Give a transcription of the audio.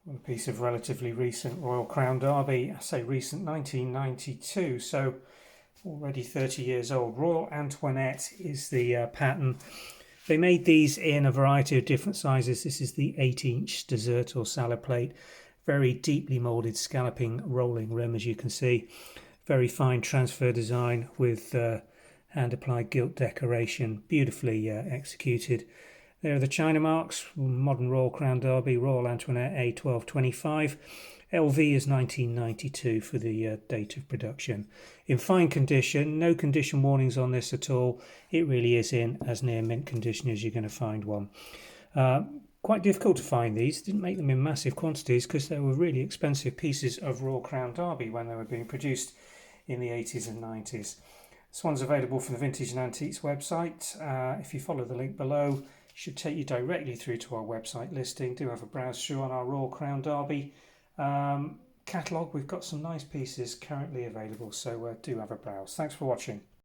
A piece of relatively recent Royal Crown Derby. I say recent, 1992, so already 30 years old. Royal Antionette is the pattern. They made these in a variety of different sizes. This is the 8-inch dessert or salad plate. Very deeply moulded scalloping rolling rim, as you can see. Very fine transfer design with hand-applied gilt decoration, beautifully executed. There are the China marks, modern Royal Crown Derby, Royal Antionette A1225. LV is 1992 for the date of production. In fine condition, no condition warnings on this at all. It really is in as near mint condition as you're going to find one. Quite difficult to find these. Didn't make them in massive quantities because they were really expensive pieces of Royal Crown Derby when they were being produced in the 80s and 90s. This one's available from the Vintage and Antiques website. If you follow the link below, it should take you directly through to our website listing. Do have a browse through on our Royal Crown Derby catalogue. We've got some nice pieces currently available, so do have a browse. Thanks for watching.